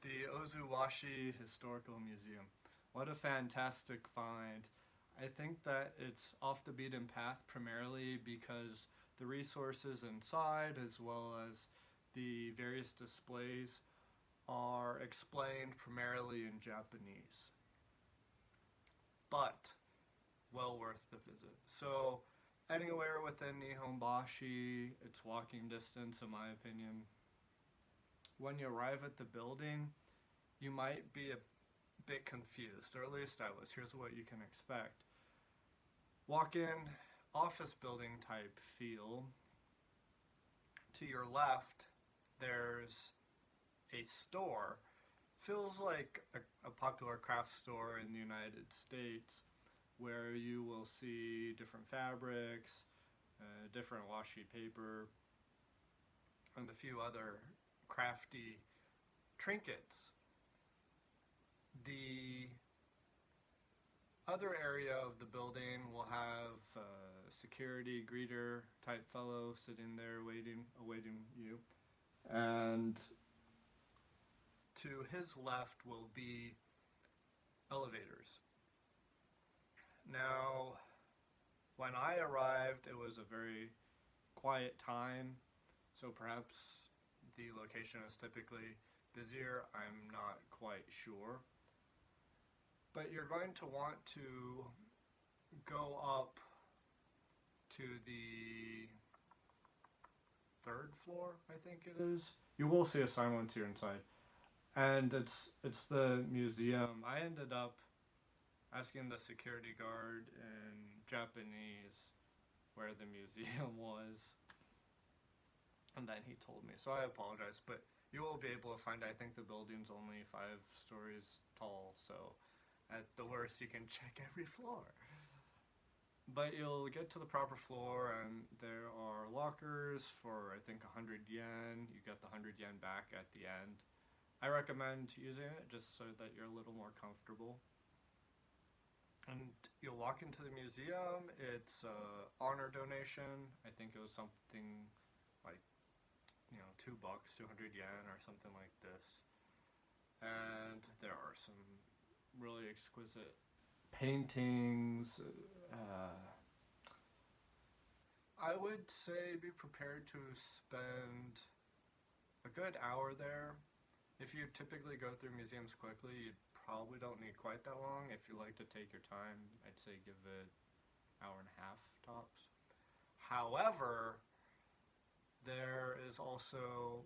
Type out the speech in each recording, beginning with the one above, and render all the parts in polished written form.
The Ozu Washi Historical Museum. What a fantastic find. I think that it's off the beaten path primarily because the resources inside, as well as the various displays, are explained primarily in Japanese. But well worth the visit. So anywhere within Nihonbashi, it's walking distance in my opinion. When you arrive at the building, you might be a bit confused, or at least I was. Here's what you can expect. Walk in, office building type feel. To your left, there's a store. Feels like a popular craft store in the United States where you will see different fabrics, different washi paper, and a few other crafty trinkets. The other area of the building will have a security greeter type fellow sitting there awaiting you. And to his left will be elevators. Now, when I arrived, it was a very quiet time, so perhaps the location is typically busier, I'm not quite sure. But you're going to want to go up to the third floor, I think it is. You will see a sign once you're inside. And it's the museum. I ended up asking the security guard in Japanese where the museum was, and then he told me, so I apologize, but you will be able to find, I think the building's only 5 stories tall, so at the worst you can check every floor. But you'll get to the proper floor and there are lockers for I think 100 yen. You get the 100 yen back at the end. I recommend using it just so that you're a little more comfortable. And you'll walk into the museum. It's an honor donation. I think it was something like, $2, 200 yen or something like this. And there are some really exquisite paintings. I would say be prepared to spend a good hour there. If you typically go through museums quickly, you probably don't need quite that long. If you like to take your time, I'd say give it an hour and a half tops. However, there is also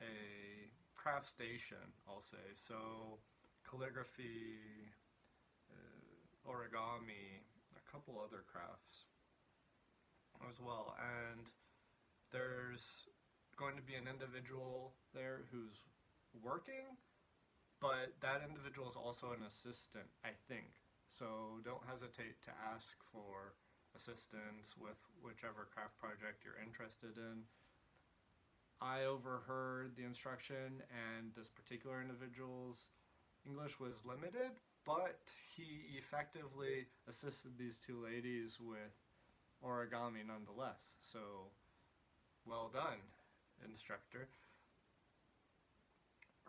a craft station, I'll say. So calligraphy, origami, a couple other crafts as well. And there's going to be an individual there who's working, but that individual is also an assistant, I think. So don't hesitate to ask for assistance with whichever craft project you're interested in. I overheard the instruction, and this particular individual's English was limited, but he effectively assisted these 2 ladies with origami nonetheless. So, well done, instructor.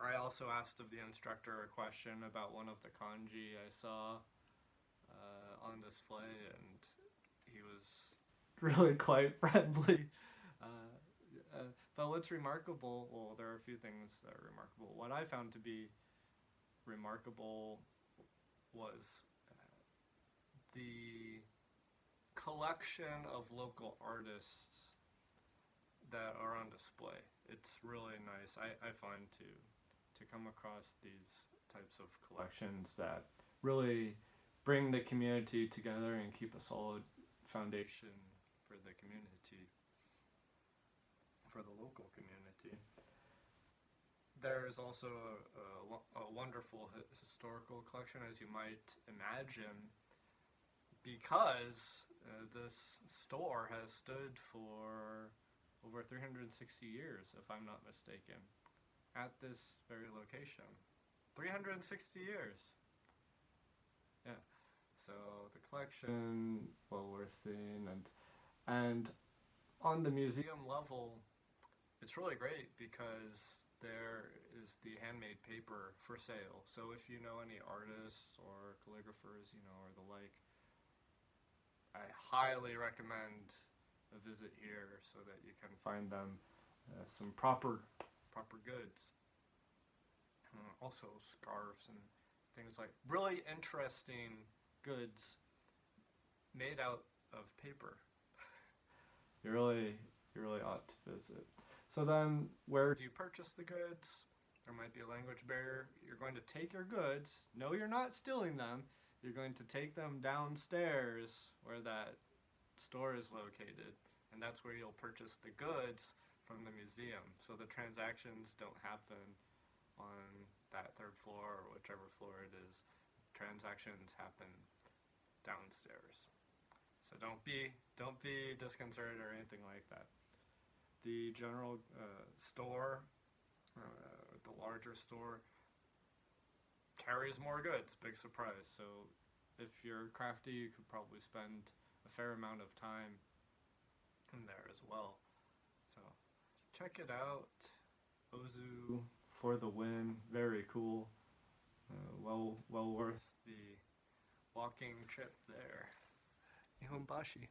I also asked of the instructor a question about one of the kanji I saw on display, and he was really quite friendly. But what's remarkable, well, there are a few things that are remarkable. What I found to be remarkable was the collection of local artists that are on display. It's really nice. I find to come across these types of collections that really bring the community together and keep a solid foundation for the community, for the local community. There's also a wonderful historical collection, as you might imagine, because this store has stood for over 360 years, if I'm not mistaken, at this very location. 360 years! Yeah. So the collection, well worth seeing, and on the museum level, it's really great because there is the handmade paper for sale. So if you know any artists or calligraphers, or the like, I highly recommend a visit here so that you can find them some proper goods. Also scarves and things like really interesting goods made out of paper. You really ought to visit. So then, where do you purchase the goods? There might be a language barrier. You're going to take your goods. No, you're not stealing them. You're going to take them downstairs where that store is located, and that's where you'll purchase the goods from the museum. So the transactions don't happen on that third floor or whichever floor it is. Transactions happen downstairs. So don't be disconcerted or anything like that. The general store, the larger store, carries more goods. Big surprise. So if you're crafty, you could probably spend a fair amount of time in there as well. So check it out. Ozu for the win. Very cool. Well worth the walking trip there. Nihonbashi.